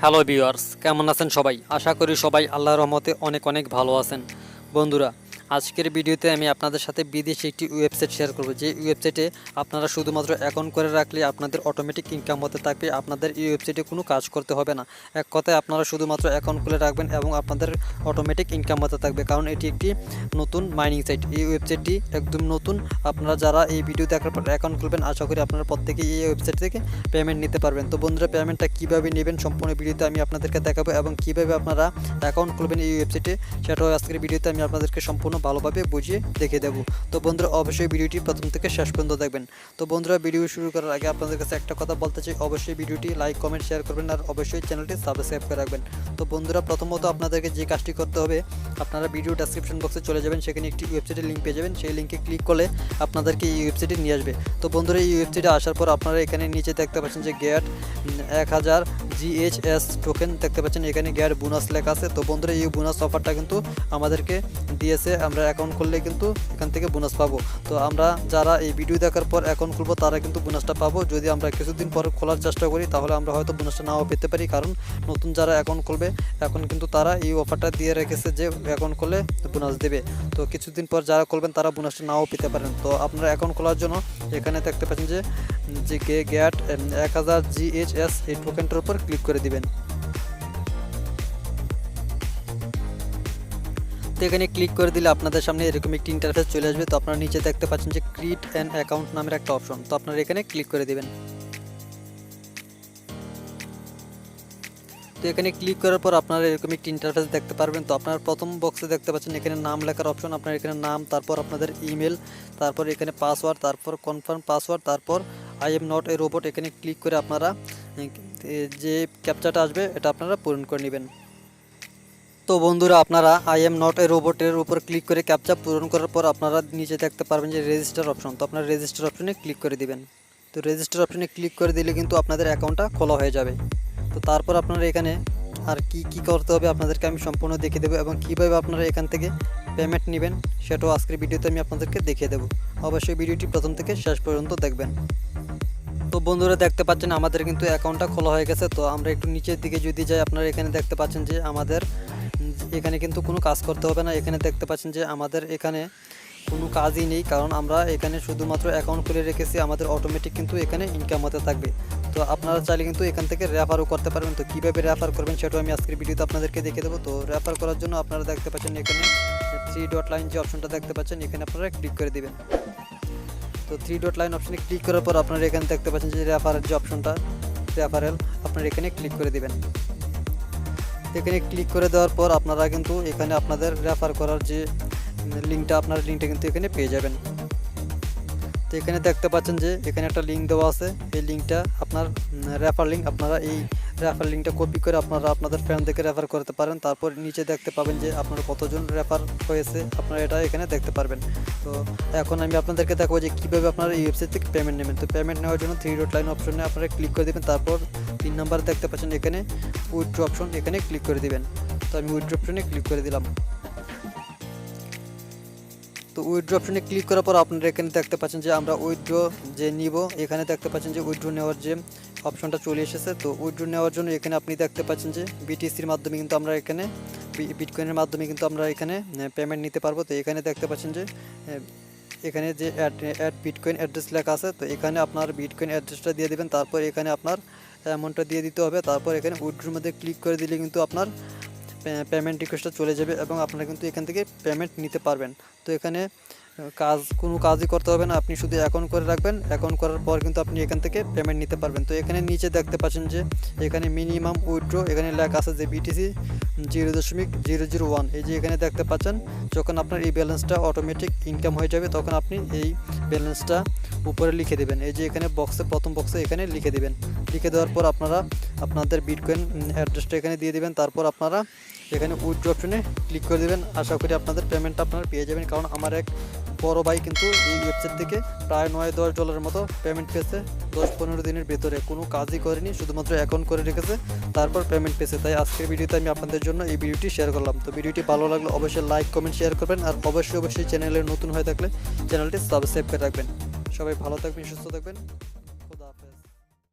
Hello viewers, কেমন আছেন সবাই? আশা করি সবাই আল্লাহর রহমতে অনেক অনেক ভালো আছেন। বন্ধুরা, আজকের ভিডিওতে আমি আপনাদের সাথে বিদেশি একটি ওয়েবসাইট শেয়ার করব, যে ওয়েবসাইটে আপনারা শুধুমাত্র অ্যাকাউন্ট করে রাখলে আপনাদের অটোমেটিক ইনকাম হতে থাকবে। আপনাদের এই ওয়েবসাইটে কোনো কাজ করতে হবে না। এক কথায় আপনারা শুধুমাত্র অ্যাকাউন্ট খুলে রাখবেন এবং আপনাদের অটোমেটিক ইনকাম হতে থাকবে, কারণ এটি একটি নতুন মাইনিং সাইট। এই ওয়েবসাইটটি একদম নতুন। আপনারা যারা এই ভিডিও দেখার পর অ্যাকাউন্ট খুলবেন, আশা করি আপনারা প্রত্যেকেই এই ওয়েবসাইট থেকে পেমেন্ট নিতে পারবেন। তো বন্ধুরা, পেমেন্টটা কীভাবে নেবেন সম্পূর্ণ ভিডিওতে আমি আপনাদেরকে দেখাবো, এবং কীভাবে আপনারা অ্যাকাউন্ট খুলবেন এই ওয়েবসাইটে, সেটাও আজকের ভিডিওতে আমি আপনাদেরকে সম্পূর্ণ ভালোভাবে বুঝিয়ে দেখিয়ে দেবো। তো বন্ধুরা, অবশ্যই ভিডিওটি প্রথম থেকে শেষ পর্যন্ত দেখবেন। তো বন্ধুরা, ভিডিও শুরু করার আগে আপনাদের কাছে একটা কথা বলতে চাই, অবশ্যই ভিডিওটি লাইক কমেন্ট শেয়ার করবেন, আর অবশ্যই চ্যানেলটি সাবস্ক্রাইব করে রাখবেন। তো বন্ধুরা, প্রথমত আপনাদেরকে যে কাজটি করতে হবে, আপনারা ভিডিও ডেসক্রিপশন বক্সে চলে যাবেন, সেখানে একটি ওয়েবসাইটের লিঙ্ক পেয়ে যাবেন। সেই লিঙ্কে ক্লিক করলে আপনাদেরকে এই ওয়েবসাইটে নিয়ে আসবে। তো বন্ধুরা, এই ওয়েবসাইটে আসার পর আপনারা এখানে নিচে দেখতে পাচ্ছেন যে গেট 1000 GHS টোকেন দেখতে পাচ্ছেন, এখানে গেট বোনাস লেখা আছে। তো বন্ধুরা, এই বোনাস অফারটা কিন্তু আমাদেরকে দিয়েছে, আমরা অ্যাকাউন্ট করলে কিন্তু এখান থেকে বোনাস পাবো। তো আমরা যারা এই ভিডিও দেখার পর অ্যাকাউন্ট খুলবো তারা কিন্তু বোনাসটা পাবো। যদি আমরা কিছুদিন পর খোলার চেষ্টা করি তাহলে আমরা হয়তো বোনাসটা নাও পেতে পারি, কারণ নতুন যারা অ্যাকাউন্ট খুলবে এখন কিন্তু তারা এই অফারটা দিয়ে রেখেছে যে অ্যাকাউন্ট করলে বোনাস দেবে। তো কিছুদিন পর যারা খুলবেন তারা বোনাসটা নাও পেতে পারেন। তো আপনারা অ্যাকাউন্ট খোলার জন্য এখানে দেখতে পাচ্ছেন যে গেট 1000 GHS এই টোকেনটার উপর ক্লিক করে দিবেন। তো এখানে ক্লিক করে দিলে আপনাদের সামনে এরকম একটি ইন্টারফেস চলে আসবে। তো আপনারা নিচে দেখতে পাচ্ছেন যে ক্রিয়েট অ্যান অ্যাকাউন্ট নামের একটা অপশন, তো আপনারা এখানে ক্লিক করে দিবেন। তো এখানে ক্লিক করার পর আপনারা এরকম একটি ইন্টারফেস দেখতে পারবেন। তো আপনার প্রথম বক্সে দেখতে পাচ্ছেন এখানে নাম লেখার অপশন, আপনার এখানে নাম, তারপর আপনাদের ইমেল, তারপর এখানে পাসওয়ার্ড, তারপর কনফার্ম পাসওয়ার্ড, তারপর I am not a robot. এখানে ক্লিক করে আপনারা যে ক্যাপচাটা আসবে এটা আপনারা পূরণ করে নেবেন। তো বন্ধুরা, আপনারা আই এম নট এ রোবটের উপর ক্লিক করে ক্যাপচা পূরণ করার পর আপনারা নিচে দেখতে পারবেন যে রেজিস্টার অপশন, তো আপনারা রেজিস্টার অপশনে ক্লিক করে দিবেন। তো রেজিস্টার অপশনে ক্লিক করে দিলে কিন্তু আপনাদের অ্যাকাউন্টটা খোলা হয়ে যাবে। তো তারপর আপনারা এখানে আর কি করতে হবে আপনাদেরকে আমি সম্পূর্ণ দেখিয়ে দেবো, এবং কীভাবে আপনারা এখান থেকে পেমেন্ট নেবেন সেটাও আজকের ভিডিওতে আমি আপনাদেরকে দেখিয়ে দেবো। অবশ্যই ভিডিওটি প্রথম থেকে শেষ পর্যন্ত দেখবেন। তো বন্ধুরা, দেখতে পাচ্ছেন আমাদের কিন্তু অ্যাকাউন্টটা খোলা হয়ে গেছে। তো আমরা একটু নিচের দিকে যদি যাই, আপনারা এখানে দেখতে পাচ্ছেন যে আমাদের এখানে কিন্তু কোনো কাজ করতে হবে না। এখানে দেখতে পাচ্ছেন যে আমাদের এখানে কোনো কাজই নেই, কারণ আমরা এখানে শুধুমাত্র অ্যাকাউন্ট খুলে রেখেছি। আমাদের অটোমেটিক কিন্তু এখানে ইনকাম হতে থাকবে। তো আপনারা চাইলে কিন্তু এখান থেকে রেফারও করতে পারবেন। তো কীভাবে রেফার করবেন সেটাও আমি আজকের ভিডিওতে আপনাদেরকে দেখিয়ে দেবো। তো রেফার করার জন্য আপনারা দেখতে পাচ্ছেন এখানে 3 ডট লাইন যে অপশনটা দেখতে পাচ্ছেন, এখানে আপনারা ক্লিক করে দিবেন। তো 3 ডট লাইন অপশনে ক্লিক করার পর আপনারা এখানে দেখতে পাচ্ছেন যে রেফারের যে অপশনটা, রেফারেল, আপনারা এখানে ক্লিক করে দিবেন। এখানে ক্লিক করে দেওয়ার পর আপনারা কিন্তু এখানে আপনাদের রেফার করার যে লিঙ্কটা, আপনার লিঙ্কটা কিন্তু এখানে পেয়ে যাবেন। তো এখানে দেখতে পাচ্ছেন যে এখানে একটা লিঙ্ক দেওয়া আছে, এই লিঙ্কটা আপনার রেফার লিঙ্ক। আপনারা এই রেফার লিঙ্কটা কপি করে আপনারা আপনাদের ফ্রেন্ডদেরকে রেফার করতে পারেন। তারপর নিচে দেখতে পাবেন যে আপনার কতজন রেফার হয়েছে, আপনারা এটা এখানে দেখতে পারবেন। তো এখন আমি আপনাদেরকে দেখাবো যে কীভাবে আপনারা এই ওয়েবসাইট থেকে পেমেন্ট নেবেন। তো পেমেন্ট নেওয়ার জন্য 3 ডট লাইন অপশনে আপনারা ক্লিক করে দেবেন। তারপর 3 নাম্বার দেখতে পাচ্ছেন এখানে উইথড্র অপশন, এখানে ক্লিক করে দিবেন। তো আমি উইথড্র অপশনে ক্লিক করে দিলাম। তো উইথড্র অপশনে ক্লিক করার পর আপনারা এখানে দেখতে পাচ্ছেন যে আমরা উইথড্র যে নিব, এখানে দেখতে পাচ্ছেন যে উইথড্র নেওয়ার যে অপশনটা চলে এসেছে। তো উইথড্র নেওয়ার জন্য এখানে আপনি দেখতে পাচ্ছেন যে বিটিসির মাধ্যমে কিন্তু আমরা এখানে বিটকয়েনের মাধ্যমে কিন্তু আমরা এখানে পেমেন্ট নিতে পারবো। তো এখানে দেখতে পাচ্ছেন যে এখানে যে অ্যাড বিটকয়েন অ্যাড্রেস লেখা আছে, তো এখানে আপনার বিটকয়েন অ্যাড্রেসটা দিয়ে দেবেন। তারপর এখানে আপনার অ্যামাউন্টটা দিয়ে দিতে হবে। তারপর এখানে উইথড্রোর মধ্যে ক্লিক করে দিলে কিন্তু আপনার পেমেন্ট রিকোয়েস্টটা চলে যাবে, এবং আপনারা কিন্তু এখান থেকে পেমেন্ট নিতে পারবেন। তো এখানে কোনো কাজই করতে হবে না, আপনি শুধু অ্যাকাউন্ট করে রাখবেন। অ্যাকাউন্ট করার পর কিন্তু আপনি এখান থেকে পেমেন্ট নিতে পারবেন। তো এখানে নিচে দেখতে পাচ্ছেন যে এখানে মিনিমাম উইথড্র এখানে লেখা আছে যে বিটিসি 0.001। এই যে এখানে দেখতে পাচ্ছেন, যখন আপনার এই ব্যালেন্সটা অটোমেটিক ইনকাম হয়ে যাবে তখন আপনি এই ব্যালেন্সটা উপরে লিখে দেবেন। এই যে এখানে বক্সে প্রথম বক্সে এখানে লিখে দেবেন। লিখে দেওয়ার পর আপনারা আপনাদের বিটকয়েন অ্যাড্রেসটা এখানে দিয়ে দেবেন। তারপর আপনারা এখানে উইথড্র অপশনে ক্লিক করে দেবেন। আশা করি আপনাদের পেমেন্টটা আপনারা পেয়ে যাবেন, কারণ আমার এক বড় ভাই কিন্তু এই ওয়েবসাইট থেকে প্রায় $9-10 মতো পেমেন্ট পেয়েছে 10-15 দিনের ভেতরে। কোনো কাজই করেনি, শুধুমাত্র অ্যাকাউন্ট করে রেখেছে, তারপর পেমেন্ট পেয়েছে। তাই আজকের ভিডিওতে আমি আপনাদের জন্য এই ভিডিওটি শেয়ার করলাম। তো ভিডিওটি ভালো লাগলে অবশ্যই লাইক কমেন্ট শেয়ার করবেন, আর অবশ্যই চ্যানেলে নতুন হয়ে থাকলে চ্যানেলটি সাবস্ক্রাইব করে রাখবেন। সবাই ভালো থাকবেন, সুস্থ থাকবেন।